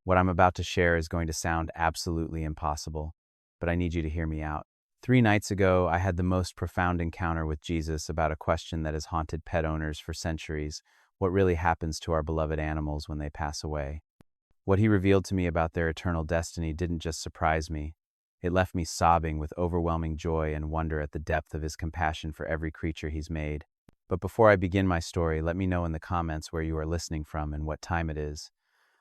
What I'm about to share is going to sound absolutely impossible, but I need you to hear me out. 3 nights ago, I had the most profound encounter with Jesus about a question that has haunted pet owners for centuries: what really happens to our beloved animals when they pass away? What he revealed to me about their eternal destiny didn't just surprise me. It left me sobbing with overwhelming joy and wonder at the depth of his compassion for every creature he's made. But before I begin my story, let me know in the comments where you are listening from and what time it is.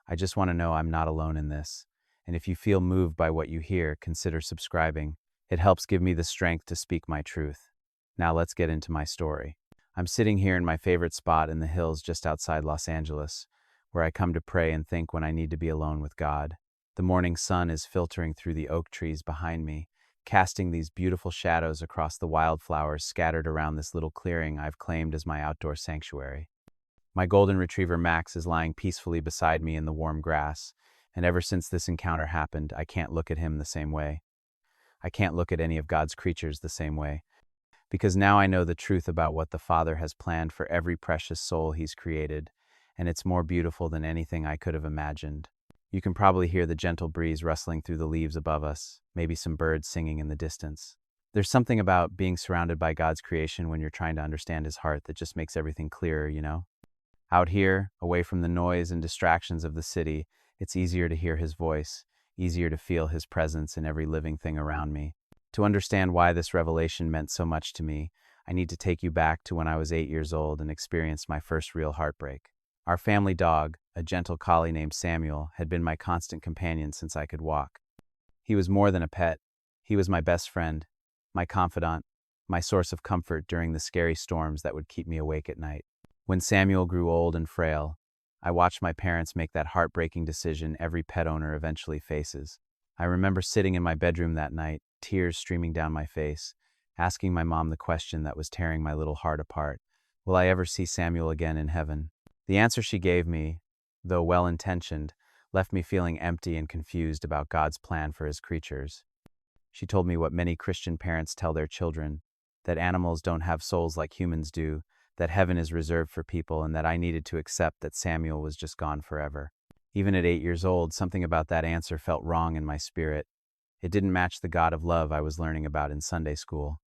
I just want to know I'm not alone in this. And if you feel moved by what you hear, consider subscribing. It helps give me the strength to speak my truth. Now let's get into my story. I'm sitting here in my favorite spot in the hills just outside Los Angeles, where I come to pray and think when I need to be alone with God. The morning sun is filtering through the oak trees behind me, casting these beautiful shadows across the wildflowers scattered around this little clearing I've claimed as my outdoor sanctuary. My golden retriever Max is lying peacefully beside me in the warm grass, and ever since this encounter happened, I can't look at him the same way. I can't look at any of God's creatures the same way, because now I know the truth about what the Father has planned for every precious soul he's created, and it's more beautiful than anything I could have imagined. You can probably hear the gentle breeze rustling through the leaves above us, maybe some birds singing in the distance. There's something about being surrounded by God's creation when you're trying to understand his heart that just makes everything clearer, you know? Out here, away from the noise and distractions of the city, it's easier to hear his voice, easier to feel his presence in every living thing around me. To understand why this revelation meant so much to me, I need to take you back to when I was 8 years old and experienced my first real heartbreak. Our family dog, a gentle collie named Samuel, had been my constant companion since I could walk. He was more than a pet. He was my best friend, my confidant, my source of comfort during the scary storms that would keep me awake at night. When Samuel grew old and frail, I watched my parents make that heartbreaking decision every pet owner eventually faces. I remember sitting in my bedroom that night, tears streaming down my face, asking my mom the question that was tearing my little heart apart: will I ever see Samuel again in heaven? The answer she gave me, though well-intentioned, left me feeling empty and confused about God's plan for his creatures. She told me what many Christian parents tell their children: that animals don't have souls like humans do, that heaven is reserved for people, and that I needed to accept that Samuel was just gone forever. Even at 8 years old, something about that answer felt wrong in my spirit. It didn't match the God of love I was learning about in Sunday school.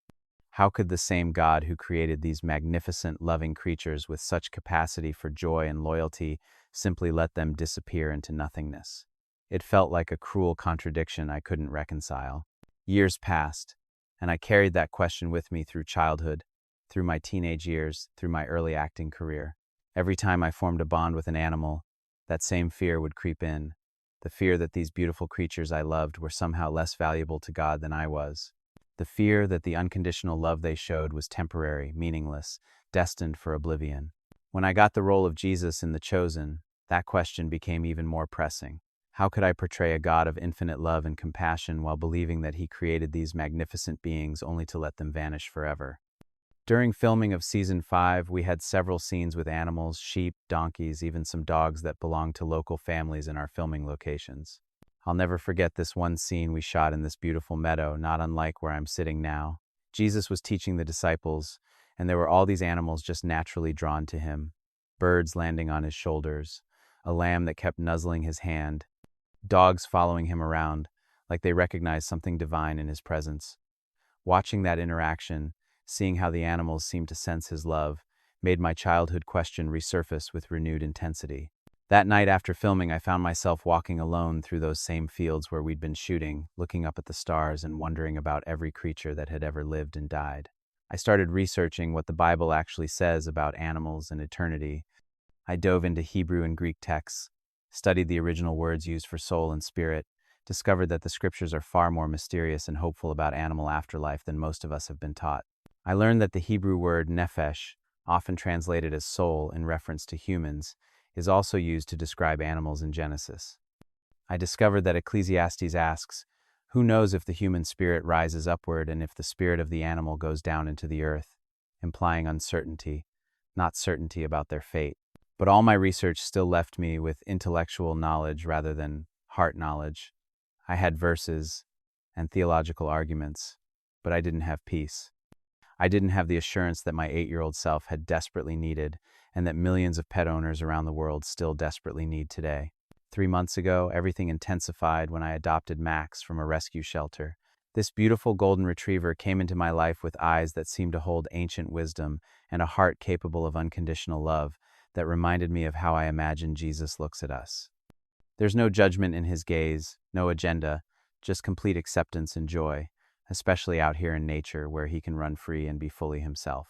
How could the same God who created these magnificent, loving creatures with such capacity for joy and loyalty simply let them disappear into nothingness? It felt like a cruel contradiction I couldn't reconcile. Years passed, and I carried that question with me through childhood, through my teenage years, through my early acting career. Every time I formed a bond with an animal, that same fear would creep in, the fear that these beautiful creatures I loved were somehow less valuable to God than I was. The fear that the unconditional love they showed was temporary, meaningless, destined for oblivion. When I got the role of Jesus in The Chosen, that question became even more pressing. How could I portray a God of infinite love and compassion while believing that he created these magnificent beings only to let them vanish forever? During filming of Season 5, we had several scenes with animals: sheep, donkeys, even some dogs that belonged to local families in our filming locations. I'll never forget this one scene we shot in this beautiful meadow, not unlike where I'm sitting now. Jesus was teaching the disciples, and there were all these animals just naturally drawn to him. Birds landing on his shoulders, a lamb that kept nuzzling his hand, dogs following him around like they recognized something divine in his presence. Watching that interaction, seeing how the animals seemed to sense his love, made my childhood question resurface with renewed intensity. That night after filming, I found myself walking alone through those same fields where we'd been shooting, looking up at the stars and wondering about every creature that had ever lived and died. I started researching what the Bible actually says about animals and eternity. I dove into Hebrew and Greek texts, studied the original words used for soul and spirit, discovered that the scriptures are far more mysterious and hopeful about animal afterlife than most of us have been taught. I learned that the Hebrew word nephesh, often translated as soul in reference to humans, is also used to describe animals in Genesis. I discovered that Ecclesiastes asks, who knows if the human spirit rises upward and if the spirit of the animal goes down into the earth, implying uncertainty, not certainty about their fate. But all my research still left me with intellectual knowledge rather than heart knowledge. I had verses and theological arguments, but I didn't have peace. I didn't have the assurance that my 8-year-old self had desperately needed, and that millions of pet owners around the world still desperately need today. 3 months ago, everything intensified when I adopted Max from a rescue shelter. This beautiful golden retriever came into my life with eyes that seemed to hold ancient wisdom and a heart capable of unconditional love that reminded me of how I imagine Jesus looks at us. There's no judgment in his gaze, no agenda, just complete acceptance and joy, especially out here in nature where he can run free and be fully himself.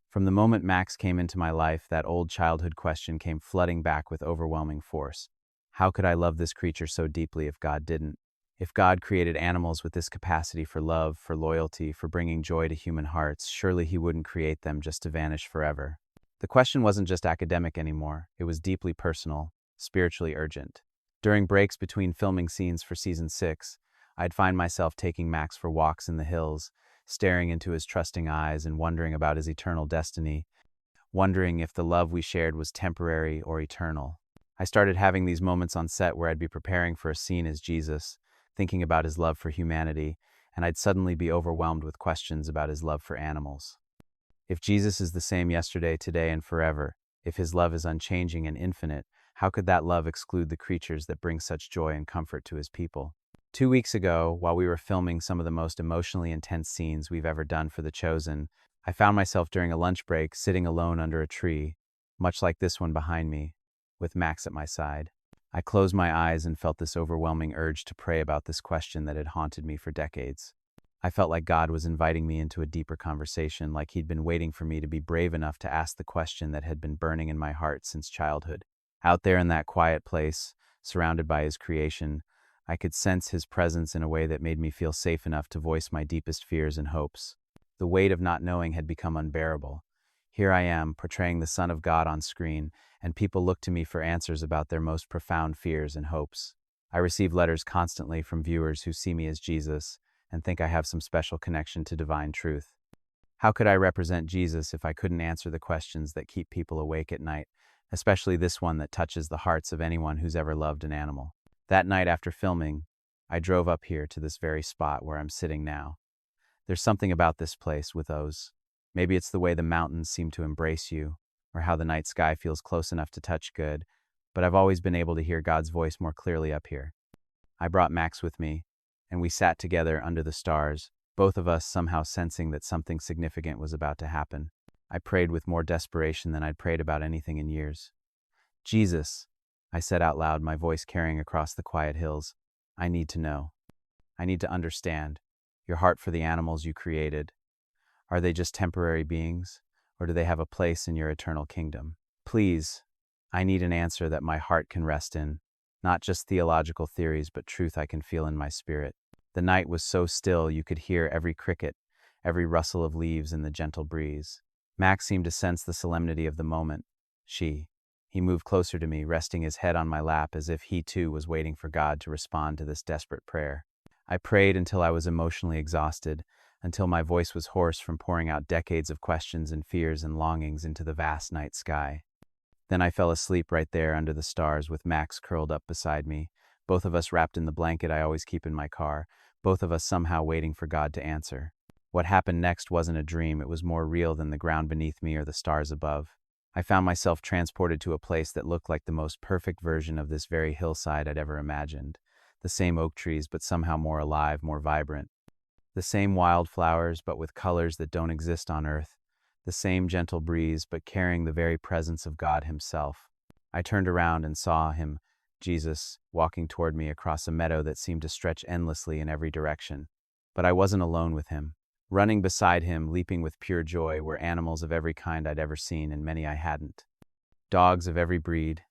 From the moment Max came into my life, that old childhood question came flooding back with overwhelming force. How could I love this creature so deeply if God didn't? If God created animals with this capacity for love, for loyalty, for bringing joy to human hearts, surely he wouldn't create them just to vanish forever. The question wasn't just academic anymore, it was deeply personal, spiritually urgent. During breaks between filming scenes for season 6, I'd find myself taking Max for walks in the hills, staring into his trusting eyes and wondering about his eternal destiny, wondering if the love we shared was temporary or eternal. I started having these moments on set where I'd be preparing for a scene as Jesus, thinking about his love for humanity, and I'd suddenly be overwhelmed with questions about his love for animals. If Jesus is the same yesterday, today, and forever, if his love is unchanging and infinite, how could that love exclude the creatures that bring such joy and comfort to his people? 2 weeks ago, while we were filming some of the most emotionally intense scenes we've ever done for The Chosen, I found myself during a lunch break sitting alone under a tree, much like this one behind me, with Max at my side. I closed my eyes and felt this overwhelming urge to pray about this question that had haunted me for decades. I felt like God was inviting me into a deeper conversation, like he'd been waiting for me to be brave enough to ask the question that had been burning in my heart since childhood. Out there in that quiet place, surrounded by his creation, I could sense his presence in a way that made me feel safe enough to voice my deepest fears and hopes. The weight of not knowing had become unbearable. Here I am, portraying the Son of God on screen, and people look to me for answers about their most profound fears and hopes. I receive letters constantly from viewers who see me as Jesus and think I have some special connection to divine truth. How could I represent Jesus if I couldn't answer the questions that keep people awake at night, especially this one that touches the hearts of anyone who's ever loved an animal? That night after filming, I drove up here to this very spot where I'm sitting now. There's something about this place with those. Maybe it's the way the mountains seem to embrace you, or how the night sky feels close enough to touch good, but I've always been able to hear God's voice more clearly up here. I brought Max with me, and we sat together under the stars, both of us somehow sensing that something significant was about to happen. I prayed with more desperation than I'd prayed about anything in years. Jesus, I said out loud, my voice carrying across the quiet hills, I need to know. I need to understand. Your heart for the animals you created. Are they just temporary beings, or do they have a place in your eternal kingdom? Please, I need an answer that my heart can rest in, not just theological theories, but truth I can feel in my spirit. The night was so still you could hear every cricket, every rustle of leaves in the gentle breeze. Max seemed to sense the solemnity of the moment. He moved closer to me, resting his head on my lap as if he too was waiting for God to respond to this desperate prayer. I prayed until I was emotionally exhausted, until my voice was hoarse from pouring out decades of questions and fears and longings into the vast night sky. Then I fell asleep right there under the stars with Max curled up beside me, both of us wrapped in the blanket I always keep in my car, both of us somehow waiting for God to answer. What happened next wasn't a dream, it was more real than the ground beneath me or the stars above. I found myself transported to a place that looked like the most perfect version of this very hillside I'd ever imagined. The same oak trees, but somehow more alive, more vibrant. The same wildflowers, but with colors that don't exist on earth. The same gentle breeze, but carrying the very presence of God himself. I turned around and saw him, Jesus, walking toward me across a meadow that seemed to stretch endlessly in every direction. But I wasn't alone with him. Running beside him, leaping with pure joy, were animals of every kind I'd ever seen and many I hadn't. Dogs of every breed,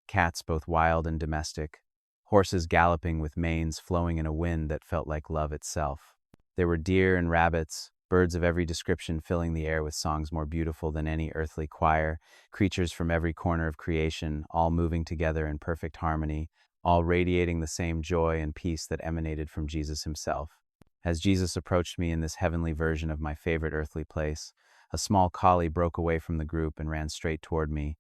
cats both wild and domestic, horses galloping with manes flowing in a wind that felt like love itself. There were deer and rabbits, birds of every description filling the air with songs more beautiful than any earthly choir, creatures from every corner of creation, all moving together in perfect harmony, all radiating the same joy and peace that emanated from Jesus himself. As Jesus approached me in this heavenly version of my favorite earthly place, a small collie broke away from the group and ran straight toward me.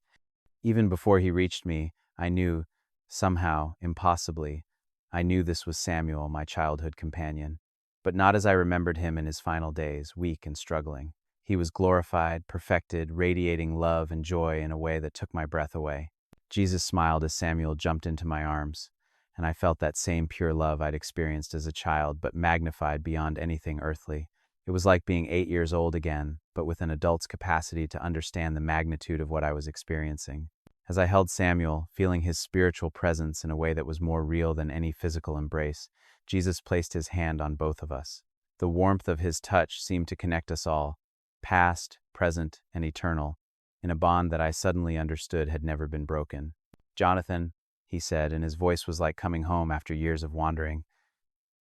Even before he reached me, I knew, somehow, impossibly, I knew this was Samuel, my childhood companion. But not as I remembered him in his final days, weak and struggling. He was glorified, perfected, radiating love and joy in a way that took my breath away. Jesus smiled as Samuel jumped into my arms, and I felt that same pure love I'd experienced as a child, but magnified beyond anything earthly. It was like being 8 years old again, but with an adult's capacity to understand the magnitude of what I was experiencing. As I held Samuel, feeling his spiritual presence in a way that was more real than any physical embrace, Jesus placed his hand on both of us. The warmth of his touch seemed to connect us all, past, present, and eternal, in a bond that I suddenly understood had never been broken. "Jonathan," he said, and his voice was like coming home after years of wandering,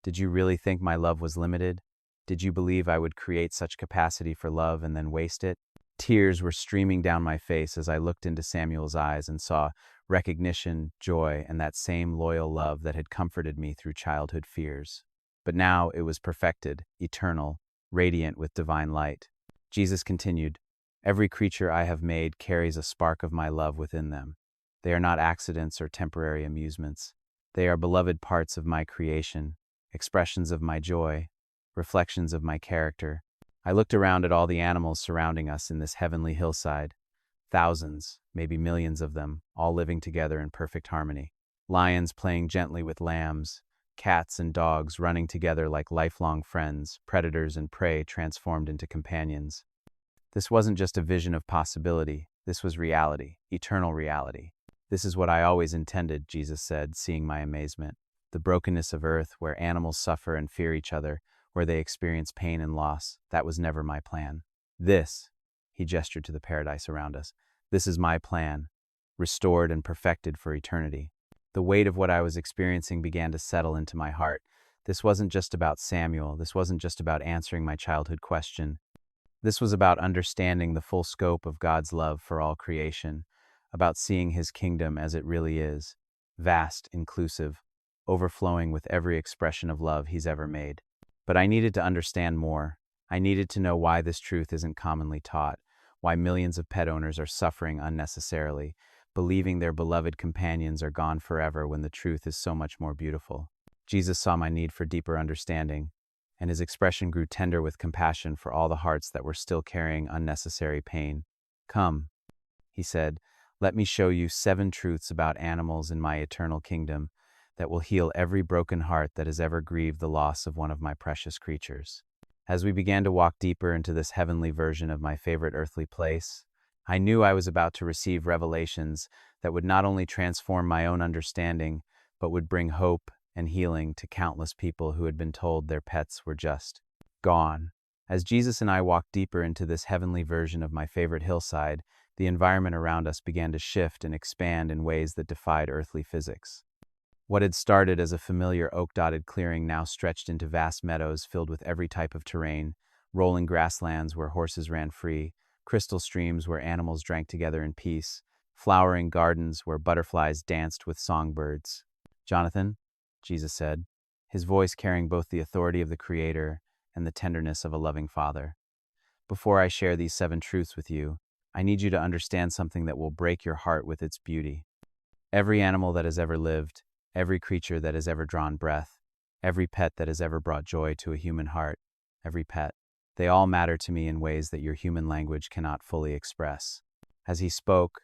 "did you really think my love was limited? Did you believe I would create such capacity for love and then waste it?" Tears were streaming down my face as I looked into Samuel's eyes and saw recognition, joy, and that same loyal love that had comforted me through childhood fears. But now it was perfected, eternal, radiant with divine light. Jesus continued, "Every creature I have made carries a spark of my love within them. They are not accidents or temporary amusements. They are beloved parts of my creation, expressions of my joy, reflections of my character." I looked around at all the animals surrounding us in this heavenly hillside. Thousands, maybe millions of them, all living together in perfect harmony. Lions playing gently with lambs, cats and dogs running together like lifelong friends, predators and prey transformed into companions. This wasn't just a vision of possibility, this was reality, eternal reality. "This is what I always intended," Jesus said, seeing my amazement. "The brokenness of earth, where animals suffer and fear each other, where they experience pain and loss, that was never my plan. This," he gestured to the paradise around us, "this is my plan, restored and perfected for eternity." The weight of what I was experiencing began to settle into my heart. This wasn't just about Samuel, this wasn't just about answering my childhood question. This was about understanding the full scope of God's love for all creation, about seeing his kingdom as it really is, vast, inclusive, overflowing with every expression of love he's ever made. But I needed to understand more. I needed to know why this truth isn't commonly taught, why millions of pet owners are suffering unnecessarily, believing their beloved companions are gone forever when the truth is so much more beautiful. Jesus saw my need for deeper understanding, and his expression grew tender with compassion for all the hearts that were still carrying unnecessary pain. "Come," he said, "let me show you 7 truths about animals in my eternal kingdom that will heal every broken heart that has ever grieved the loss of one of my precious creatures." As we began to walk deeper into this heavenly version of my favorite earthly place, I knew I was about to receive revelations that would not only transform my own understanding, but would bring hope and healing to countless people who had been told their pets were just gone. As Jesus and I walked deeper into this heavenly version of my favorite hillside, the environment around us began to shift and expand in ways that defied earthly physics. What had started as a familiar oak-dotted clearing now stretched into vast meadows filled with every type of terrain, rolling grasslands where horses ran free, crystal streams where animals drank together in peace, flowering gardens where butterflies danced with songbirds. "Jonathan," Jesus said, his voice carrying both the authority of the Creator and the tenderness of a loving Father, "before I share these 7 truths with you, I need you to understand something that will break your heart with its beauty. Every animal that has ever lived, every creature that has ever drawn breath, every pet that has ever brought joy to a human heart, every pet, they all matter to me in ways that your human language cannot fully express." As he spoke,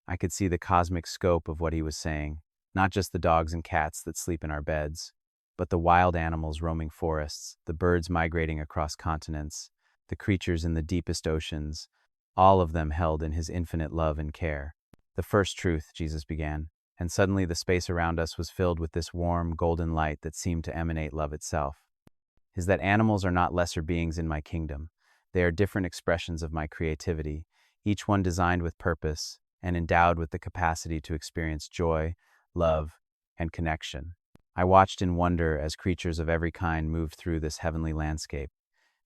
I could see the cosmic scope of what he was saying, not just the dogs and cats that sleep in our beds, but the wild animals roaming forests, the birds migrating across continents, the creatures in the deepest oceans, all of them held in his infinite love and care. "The first truth," Jesus began, and suddenly the space around us was filled with this warm, golden light that seemed to emanate love itself, "is that animals are not lesser beings in my kingdom. They are different expressions of my creativity, each one designed with purpose and endowed with the capacity to experience joy, love, and connection." I watched in wonder as creatures of every kind moved through this heavenly landscape,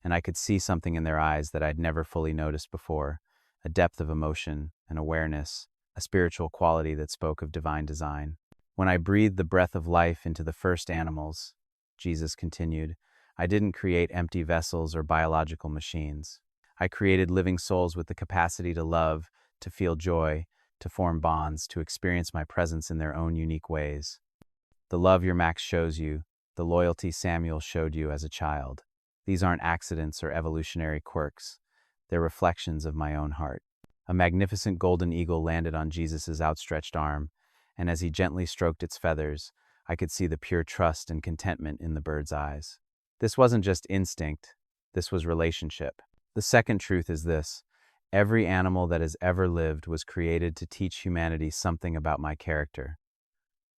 and I could see something in their eyes that I'd never fully noticed before, a depth of emotion, an awareness, a spiritual quality that spoke of divine design. "When I breathed the breath of life into the first animals," Jesus continued, "I didn't create empty vessels or biological machines. I created living souls with the capacity to love, to feel joy, to form bonds, to experience my presence in their own unique ways. The love your Max shows you, the loyalty Samuel showed you as a child, these aren't accidents or evolutionary quirks. They're reflections of my own heart. A magnificent golden eagle landed on Jesus' outstretched arm, and as he gently stroked its feathers, I could see the pure trust and contentment in the bird's eyes. This wasn't just instinct, this was relationship. The second truth is this: every animal that has ever lived was created to teach humanity something about my character.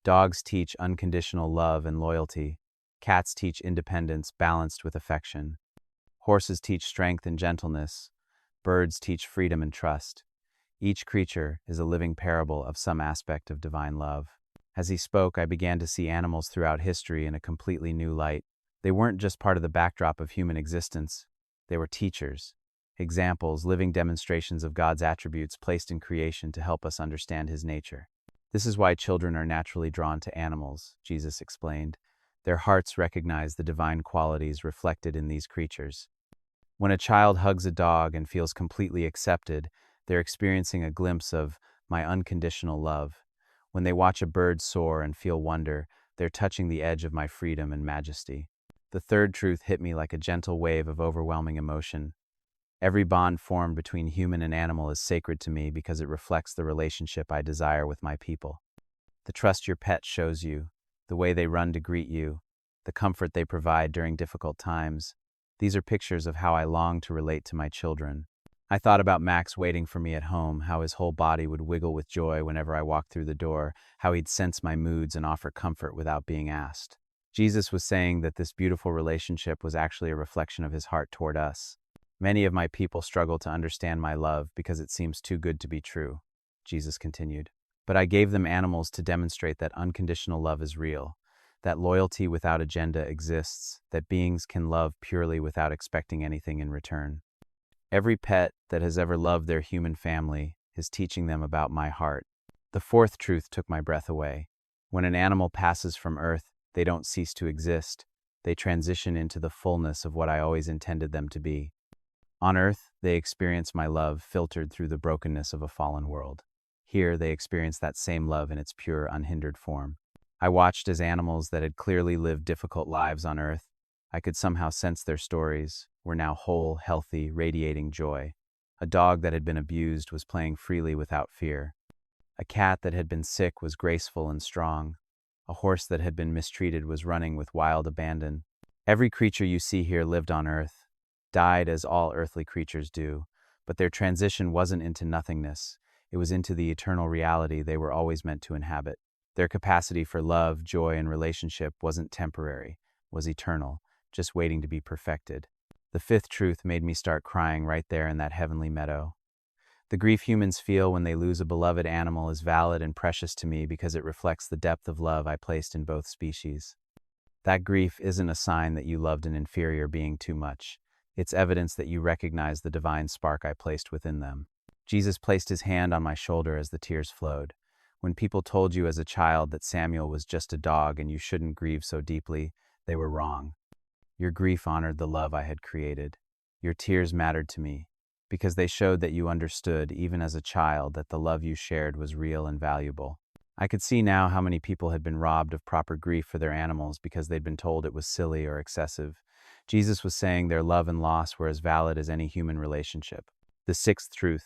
Dogs teach unconditional love and loyalty. Cats teach independence balanced with affection. Horses teach strength and gentleness. Birds teach freedom and trust. Each creature is a living parable of some aspect of divine love. As he spoke, I began to see animals throughout history in a completely new light. They weren't just part of the backdrop of human existence. They were teachers, examples, living demonstrations of God's attributes placed in creation to help us understand his nature. This is why children are naturally drawn to animals, Jesus explained. Their hearts recognize the divine qualities reflected in these creatures. When a child hugs a dog and feels completely accepted, they're experiencing a glimpse of my unconditional love. When they watch a bird soar and feel wonder, they're touching the edge of my freedom and majesty. The third truth hit me like a gentle wave of overwhelming emotion. Every bond formed between human and animal is sacred to me because it reflects the relationship I desire with my people. The trust your pet shows you, the way they run to greet you, the comfort they provide during difficult times. These are pictures of how I long to relate to my children. I thought about Max waiting for me at home, how his whole body would wiggle with joy whenever I walked through the door, how he'd sense my moods and offer comfort without being asked. Jesus was saying that this beautiful relationship was actually a reflection of his heart toward us. Many of my people struggle to understand my love because it seems too good to be true, Jesus continued. But I gave them animals to demonstrate that unconditional love is real, that loyalty without agenda exists, that beings can love purely without expecting anything in return. Every pet that has ever loved their human family is teaching them about my heart. The fourth truth took my breath away. When an animal passes from Earth, they don't cease to exist. They transition into the fullness of what I always intended them to be. On Earth, they experience my love filtered through the brokenness of a fallen world. Here, they experience that same love in its pure, unhindered form. I watched as animals that had clearly lived difficult lives on Earth, I could somehow sense their stories, were now whole, healthy, radiating joy. A dog that had been abused was playing freely without fear. A cat that had been sick was graceful and strong. A horse that had been mistreated was running with wild abandon. Every creature you see here lived on Earth, died as all earthly creatures do, but their transition wasn't into nothingness. It was into the eternal reality they were always meant to inhabit. Their capacity for love, joy, and relationship wasn't temporary, was eternal, just waiting to be perfected. The fifth truth made me start crying right there in that heavenly meadow. The grief humans feel when they lose a beloved animal is valid and precious to me because it reflects the depth of love I placed in both species. That grief isn't a sign that you loved an inferior being too much. It's evidence that you recognize the divine spark I placed within them. Jesus placed his hand on my shoulder as the tears flowed. When people told you as a child that Samuel was just a dog and you shouldn't grieve so deeply, they were wrong. Your grief honored the love I had created. Your tears mattered to me, because they showed that you understood, even as a child, that the love you shared was real and valuable. I could see now how many people had been robbed of proper grief for their animals because they'd been told it was silly or excessive. Jesus was saying their love and loss were as valid as any human relationship. The sixth truth,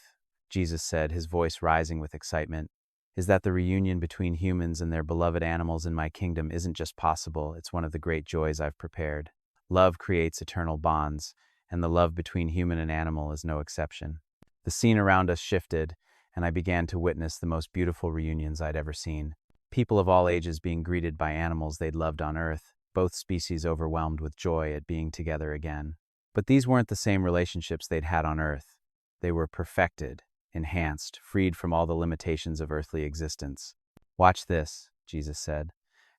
Jesus said, his voice rising with excitement, is that the reunion between humans and their beloved animals in my kingdom isn't just possible, it's one of the great joys I've prepared. Love creates eternal bonds, and the love between human and animal is no exception. The scene around us shifted, and I began to witness the most beautiful reunions I'd ever seen. People of all ages being greeted by animals they'd loved on Earth, both species overwhelmed with joy at being together again. But these weren't the same relationships they'd had on Earth. They were perfected, enhanced, freed from all the limitations of earthly existence. "Watch this," Jesus said.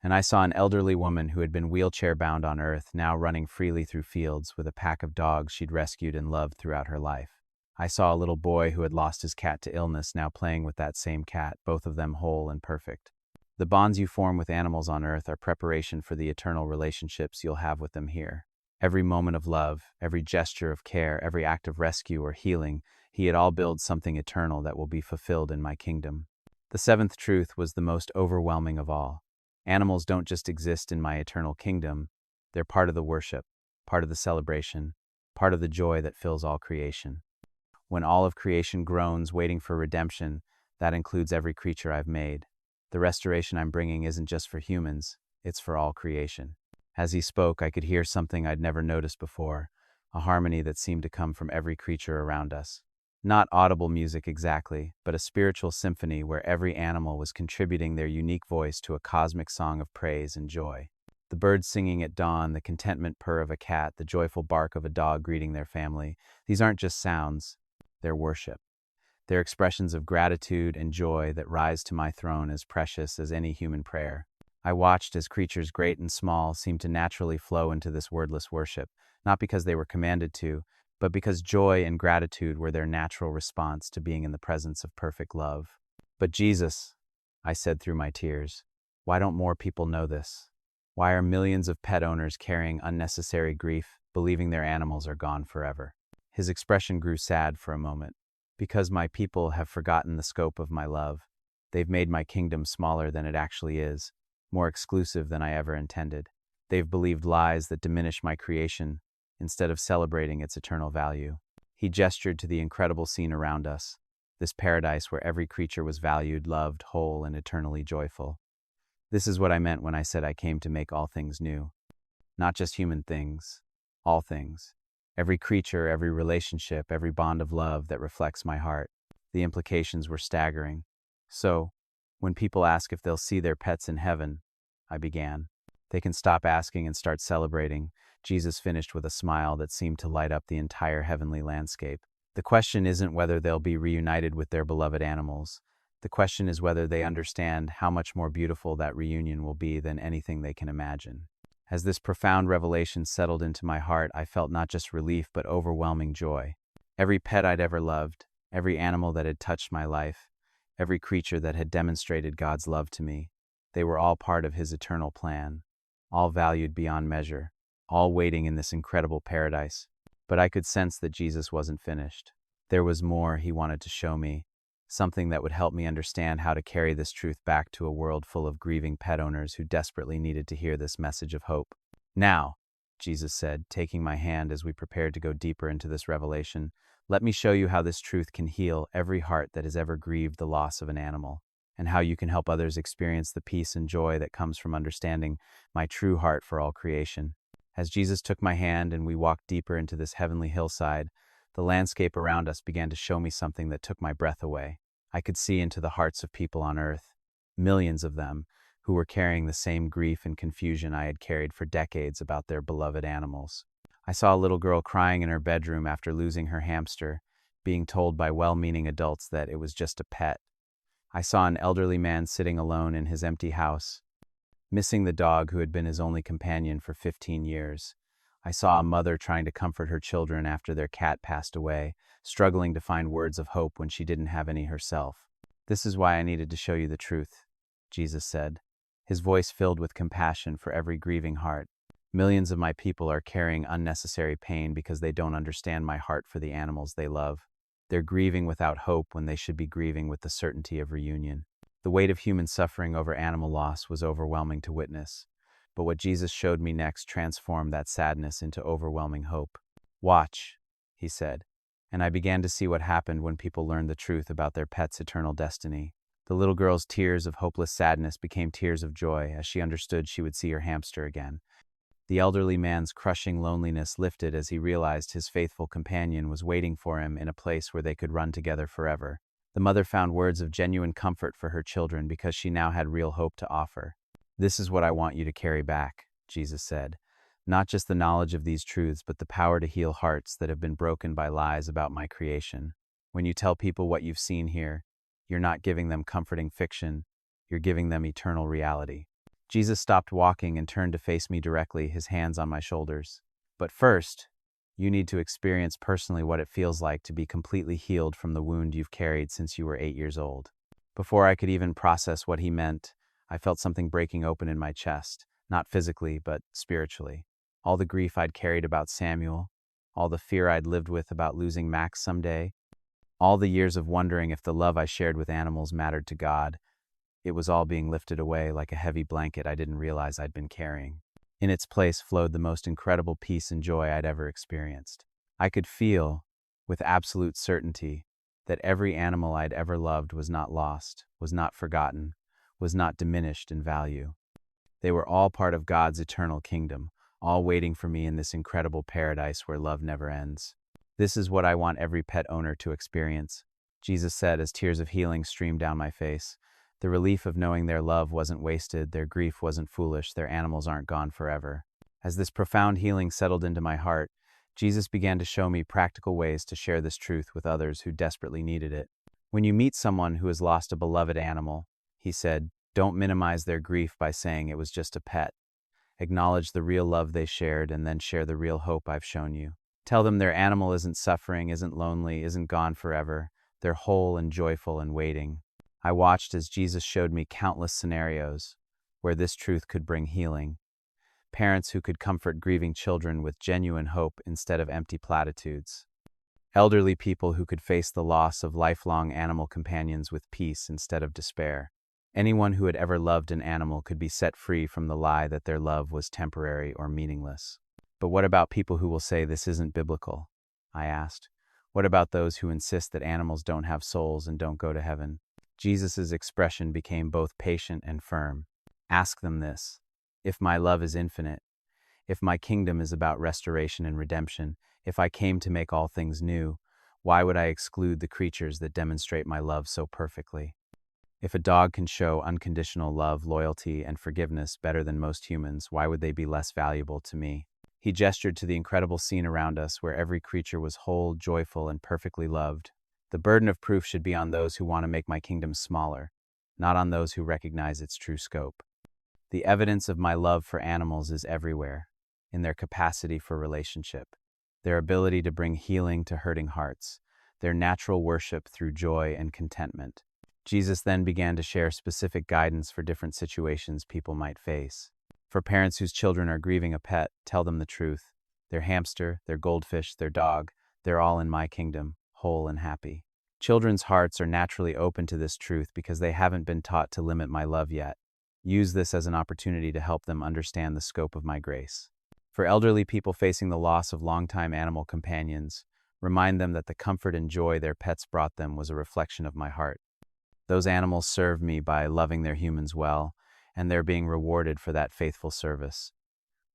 And I saw an elderly woman who had been wheelchair-bound on Earth, now running freely through fields with a pack of dogs she'd rescued and loved throughout her life. I saw a little boy who had lost his cat to illness, now playing with that same cat, both of them whole and perfect. The bonds you form with animals on Earth are preparation for the eternal relationships you'll have with them here. Every moment of love, every gesture of care, every act of rescue or healing, it all builds something eternal that will be fulfilled in my kingdom. The seventh truth was the most overwhelming of all. Animals don't just exist in my eternal kingdom, they're part of the worship, part of the celebration, part of the joy that fills all creation. When all of creation groans waiting for redemption, that includes every creature I've made. The restoration I'm bringing isn't just for humans, it's for all creation. As he spoke, I could hear something I'd never noticed before, a harmony that seemed to come from every creature around us. Not audible music exactly, but a spiritual symphony where every animal was contributing their unique voice to a cosmic song of praise and joy. The birds singing at dawn, the contentment purr of a cat, the joyful bark of a dog greeting their family. These aren't just sounds, they're worship. They're expressions of gratitude and joy that rise to my throne as precious as any human prayer. I watched as creatures great and small seemed to naturally flow into this wordless worship, not because they were commanded to, but because joy and gratitude were their natural response to being in the presence of perfect love. But Jesus, I said through my tears, why don't more people know this? Why are millions of pet owners carrying unnecessary grief, believing their animals are gone forever? His expression grew sad for a moment. Because my people have forgotten the scope of my love. They've made my kingdom smaller than it actually is, more exclusive than I ever intended. They've believed lies that diminish my creation instead of celebrating its eternal value. He gestured to the incredible scene around us, this paradise where every creature was valued, loved, whole, and eternally joyful. This is what I meant when I said I came to make all things new. Not just human things, all things. Every creature, every relationship, every bond of love that reflects my heart. The implications were staggering. So, when people ask if they'll see their pets in heaven, I began. They can stop asking and start celebrating. Jesus finished with a smile that seemed to light up the entire heavenly landscape. The question isn't whether they'll be reunited with their beloved animals. The question is whether they understand how much more beautiful that reunion will be than anything they can imagine. As this profound revelation settled into my heart, I felt not just relief but overwhelming joy. Every pet I'd ever loved, every animal that had touched my life, every creature that had demonstrated God's love to me, they were all part of His eternal plan, all valued beyond measure, all waiting in this incredible paradise. But I could sense that Jesus wasn't finished. There was more He wanted to show me, something that would help me understand how to carry this truth back to a world full of grieving pet owners who desperately needed to hear this message of hope. Now, Jesus said, taking my hand as we prepared to go deeper into this revelation, let me show you how this truth can heal every heart that has ever grieved the loss of an animal, and how you can help others experience the peace and joy that comes from understanding my true heart for all creation. As Jesus took my hand and we walked deeper into this heavenly hillside, the landscape around us began to show me something that took my breath away. I could see into the hearts of people on earth, millions of them, who were carrying the same grief and confusion I had carried for decades about their beloved animals. I saw a little girl crying in her bedroom after losing her hamster, being told by well-meaning adults that it was just a pet. I saw an elderly man sitting alone in his empty house, missing the dog who had been his only companion for 15 years. I saw a mother trying to comfort her children after their cat passed away, struggling to find words of hope when she didn't have any herself. This is why I needed to show you the truth, Jesus said, his voice filled with compassion for every grieving heart. Millions of my people are carrying unnecessary pain because they don't understand my heart for the animals they love. They're grieving without hope when they should be grieving with the certainty of reunion. The weight of human suffering over animal loss was overwhelming to witness. But what Jesus showed me next transformed that sadness into overwhelming hope. Watch, he said, and I began to see what happened when people learned the truth about their pet's eternal destiny. The little girl's tears of hopeless sadness became tears of joy as she understood she would see her hamster again. The elderly man's crushing loneliness lifted as he realized his faithful companion was waiting for him in a place where they could run together forever. The mother found words of genuine comfort for her children because she now had real hope to offer. This is what I want you to carry back, Jesus said. Not just the knowledge of these truths, but the power to heal hearts that have been broken by lies about my creation. When you tell people what you've seen here, you're not giving them comforting fiction, you're giving them eternal reality. Jesus stopped walking and turned to face me directly, his hands on my shoulders. But first, you need to experience personally what it feels like to be completely healed from the wound you've carried since you were 8 years old. Before I could even process what he meant, I felt something breaking open in my chest, not physically, but spiritually. All the grief I'd carried about Samuel, all the fear I'd lived with about losing Max someday, all the years of wondering if the love I shared with animals mattered to God, it was all being lifted away like a heavy blanket I didn't realize I'd been carrying. In its place flowed the most incredible peace and joy I'd ever experienced. I could feel, with absolute certainty that every animal I'd ever loved was not lost, was not forgotten, was not diminished in value. They were all part of God's eternal kingdom, all waiting for me in this incredible paradise where love never ends. This is what I want every pet owner to experience, Jesus said as tears of healing streamed down my face. The relief of knowing their love wasn't wasted, their grief wasn't foolish, their animals aren't gone forever. As this profound healing settled into my heart, Jesus began to show me practical ways to share this truth with others who desperately needed it. When you meet someone who has lost a beloved animal, he said, don't minimize their grief by saying it was just a pet. Acknowledge the real love they shared and then share the real hope I've shown you. Tell them their animal isn't suffering, isn't lonely, isn't gone forever. They're whole and joyful and waiting. I watched as Jesus showed me countless scenarios where this truth could bring healing. Parents who could comfort grieving children with genuine hope instead of empty platitudes. Elderly people who could face the loss of lifelong animal companions with peace instead of despair. Anyone who had ever loved an animal could be set free from the lie that their love was temporary or meaningless. But what about people who will say this isn't biblical? I asked. What about those who insist that animals don't have souls and don't go to heaven? Jesus' expression became both patient and firm. Ask them this. If my love is infinite, if my kingdom is about restoration and redemption, if I came to make all things new, why would I exclude the creatures that demonstrate my love so perfectly? If a dog can show unconditional love, loyalty, and forgiveness better than most humans, why would they be less valuable to me? He gestured to the incredible scene around us where every creature was whole, joyful, and perfectly loved. The burden of proof should be on those who want to make my kingdom smaller, not on those who recognize its true scope. The evidence of my love for animals is everywhere, in their capacity for relationship, their ability to bring healing to hurting hearts, their natural worship through joy and contentment. Jesus then began to share specific guidance for different situations people might face. For parents whose children are grieving a pet, tell them the truth. Their hamster, their goldfish, their dog, they're all in my kingdom, whole and happy. Children's hearts are naturally open to this truth because they haven't been taught to limit my love yet. Use this as an opportunity to help them understand the scope of my grace. For elderly people facing the loss of longtime animal companions, remind them that the comfort and joy their pets brought them was a reflection of my heart. Those animals served me by loving their humans well, and they're being rewarded for that faithful service.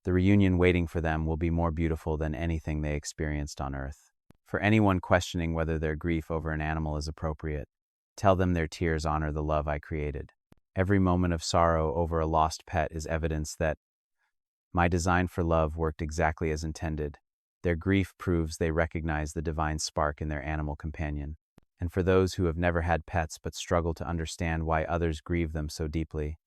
The reunion waiting for them will be more beautiful than anything they experienced on earth. For anyone questioning whether their grief over an animal is appropriate, tell them their tears honor the love I created. Every moment of sorrow over a lost pet is evidence that my design for love worked exactly as intended. Their grief proves they recognize the divine spark in their animal companion. And for those who have never had pets but struggle to understand why others grieve them so deeply,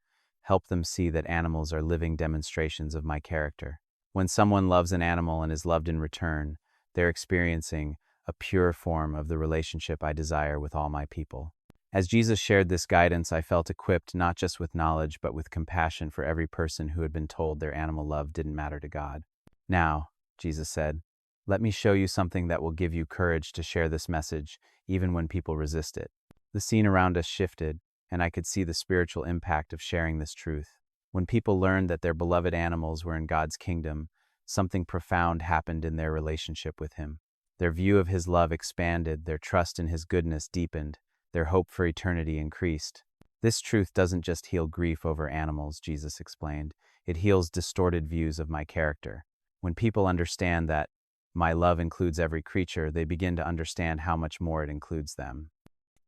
help them see that animals are living demonstrations of my character. When someone loves an animal and is loved in return, they're experiencing a pure form of the relationship I desire with all my people. As Jesus shared this guidance, I felt equipped not just with knowledge but with compassion for every person who had been told their animal love didn't matter to God. Now, Jesus said, let me show you something that will give you courage to share this message, even when people resist it. The scene around us shifted, and I could see the spiritual impact of sharing this truth. When people learned that their beloved animals were in God's kingdom, something profound happened in their relationship with Him. Their view of His love expanded, their trust in His goodness deepened, their hope for eternity increased. This truth doesn't just heal grief over animals, Jesus explained. It heals distorted views of my character. When people understand that my love includes every creature, they begin to understand how much more it includes them.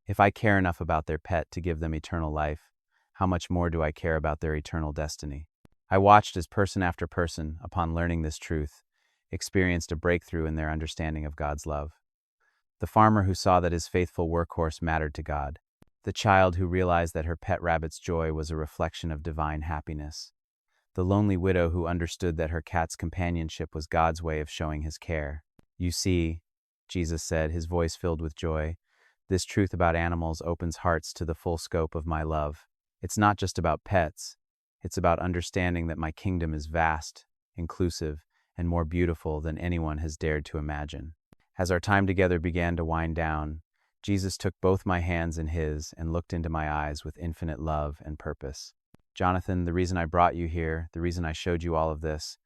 If I care enough about their pet to give them eternal life, how much more do I care about their eternal destiny? I watched as person after person, upon learning this truth, experienced a breakthrough in their understanding of God's love. The farmer who saw that his faithful workhorse mattered to God. The child who realized that her pet rabbit's joy was a reflection of divine happiness. The lonely widow who understood that her cat's companionship was God's way of showing His care. You see, Jesus said, His voice filled with joy, this truth about animals opens hearts to the full scope of my love. It's not just about pets. It's about understanding that my kingdom is vast, inclusive, and more beautiful than anyone has dared to imagine. As our time together began to wind down, Jesus took both my hands in His and looked into my eyes with infinite love and purpose. Jonathan, the reason I brought you here, the reason I showed you all of this,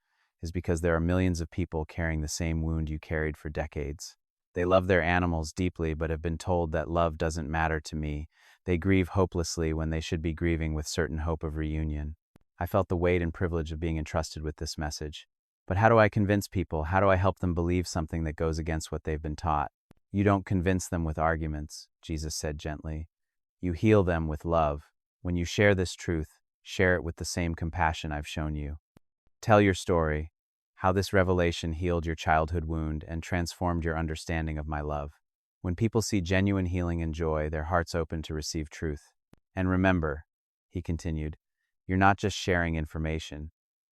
is because there are millions of people carrying the same wound you carried for decades. They love their animals deeply but have been told that love doesn't matter to me. They grieve hopelessly when they should be grieving with certain hope of reunion. I felt the weight and privilege of being entrusted with this message. But how do I convince people? How do I help them believe something that goes against what they've been taught? You don't convince them with arguments, Jesus said gently. You heal them with love. When you share this truth, share it with the same compassion I've shown you. Tell your story, how this revelation healed your childhood wound and transformed your understanding of my love. When people see genuine healing and joy, their hearts open to receive truth. And remember, he continued, you're not just sharing information,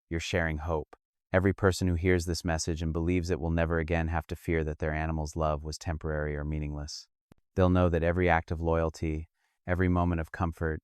you're sharing hope. Every person who hears this message and believes it will never again have to fear that their animal's love was temporary or meaningless. They'll know that every act of loyalty, every moment of comfort,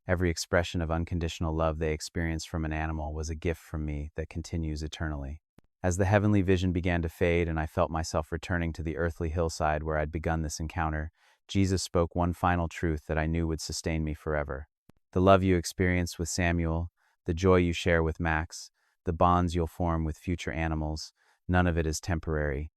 every expression of unconditional love they experienced from an animal was a gift from me that continues eternally. As the heavenly vision began to fade and I felt myself returning to the earthly hillside where I'd begun this encounter, Jesus spoke one final truth that I knew would sustain me forever. The love you experienced with Samuel, the joy you share with Max, the bonds you'll form with future animals, none of it is temporary.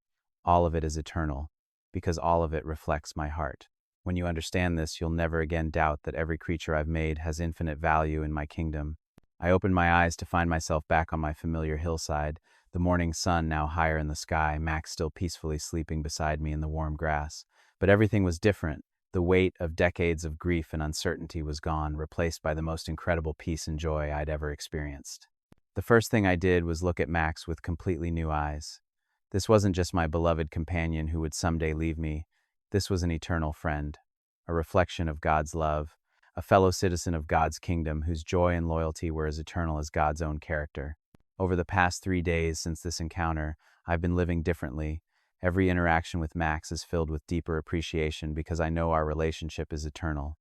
All of it is eternal, because all of it reflects my heart. When you understand this, you'll never again doubt that every creature I've made has infinite value in my kingdom. I opened my eyes to find myself back on my familiar hillside, the morning sun now higher in the sky, Max still peacefully sleeping beside me in the warm grass. But everything was different. The weight of decades of grief and uncertainty was gone, replaced by the most incredible peace and joy I'd ever experienced. The first thing I did was look at Max with completely new eyes. This wasn't just my beloved companion who would someday leave me. This was an eternal friend, a reflection of God's love, a fellow citizen of God's kingdom whose joy and loyalty were as eternal as God's own character. Over the past 3 days since this encounter, I've been living differently. Every interaction with Max is filled with deeper appreciation because I know our relationship is eternal.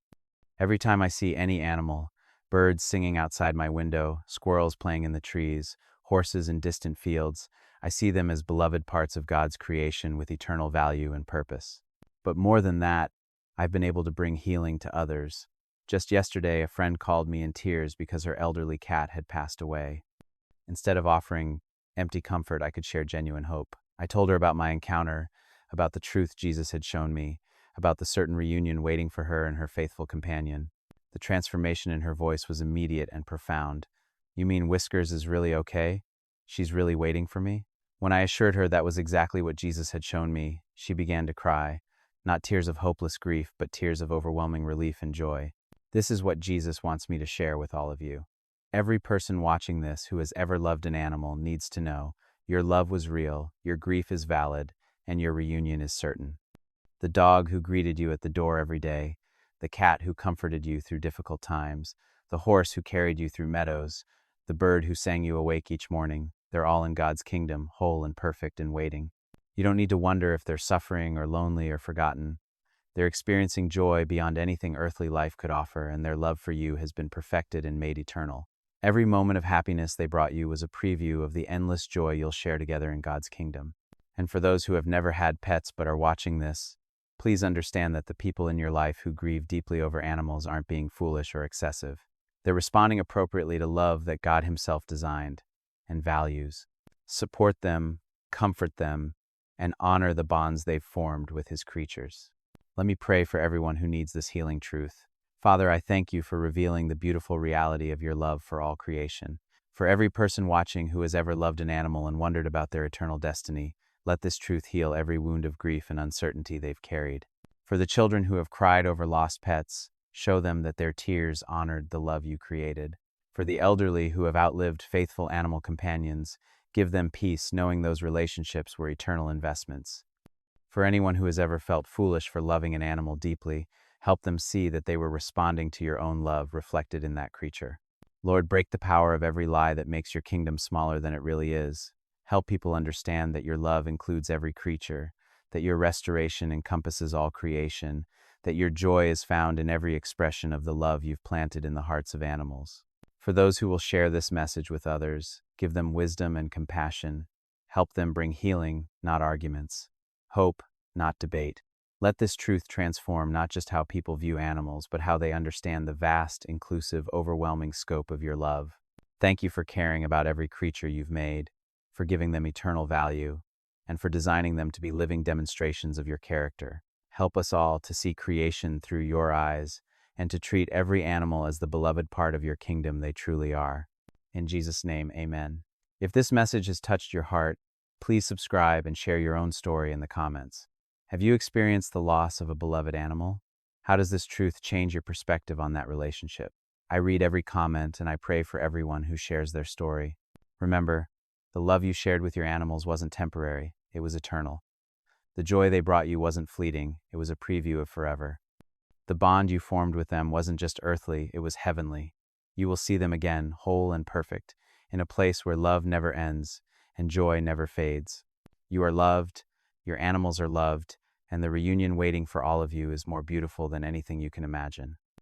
Every time I see any animal, birds singing outside my window, squirrels playing in the trees, horses in distant fields, I see them as beloved parts of God's creation with eternal value and purpose. But more than that, I've been able to bring healing to others. Just yesterday, a friend called me in tears because her elderly cat had passed away. Instead of offering empty comfort, I could share genuine hope. I told her about my encounter, about the truth Jesus had shown me, about the certain reunion waiting for her and her faithful companion. The transformation in her voice was immediate and profound. You mean Whiskers is really okay? She's really waiting for me? When I assured her that was exactly what Jesus had shown me, she began to cry. Not tears of hopeless grief, but tears of overwhelming relief and joy. This is what Jesus wants me to share with all of you. Every person watching this who has ever loved an animal needs to know your love was real, your grief is valid, and your reunion is certain. The dog who greeted you at the door every day, the cat who comforted you through difficult times, the horse who carried you through meadows, the bird who sang you awake each morning, they're all in God's kingdom, whole and perfect and waiting. You don't need to wonder if they're suffering or lonely or forgotten. They're experiencing joy beyond anything earthly life could offer, and their love for you has been perfected and made eternal. Every moment of happiness they brought you was a preview of the endless joy you'll share together in God's kingdom. And for those who have never had pets but are watching this, please understand that the people in your life who grieve deeply over animals aren't being foolish or excessive. They're responding appropriately to love that God Himself designed and values. Support them, comfort them, and honor the bonds they've formed with His creatures. Let me pray for everyone who needs this healing truth. Father, I thank you for revealing the beautiful reality of your love for all creation. For every person watching who has ever loved an animal and wondered about their eternal destiny, let this truth heal every wound of grief and uncertainty they've carried. For the children who have cried over lost pets, show them that their tears honored the love you created. For the elderly who have outlived faithful animal companions, give them peace knowing those relationships were eternal investments. For anyone who has ever felt foolish for loving an animal deeply, help them see that they were responding to your own love reflected in that creature. Lord, break the power of every lie that makes your kingdom smaller than it really is. Help people understand that your love includes every creature, that your restoration encompasses all creation, that your joy is found in every expression of the love you've planted in the hearts of animals. For those who will share this message with others, give them wisdom and compassion. Help them bring healing, not arguments. Hope, not debate. Let this truth transform not just how people view animals, but how they understand the vast, inclusive, overwhelming scope of your love. Thank you for caring about every creature you've made, for giving them eternal value, and for designing them to be living demonstrations of your character. Help us all to see creation through your eyes and to treat every animal as the beloved part of your kingdom they truly are. In Jesus' name, amen. If this message has touched your heart, please subscribe and share your own story in the comments. Have you experienced the loss of a beloved animal? How does this truth change your perspective on that relationship? I read every comment and I pray for everyone who shares their story. Remember, the love you shared with your animals wasn't temporary, it was eternal. The joy they brought you wasn't fleeting, it was a preview of forever. The bond you formed with them wasn't just earthly, it was heavenly. You will see them again, whole and perfect, in a place where love never ends and joy never fades. You are loved, your animals are loved, and the reunion waiting for all of you is more beautiful than anything you can imagine.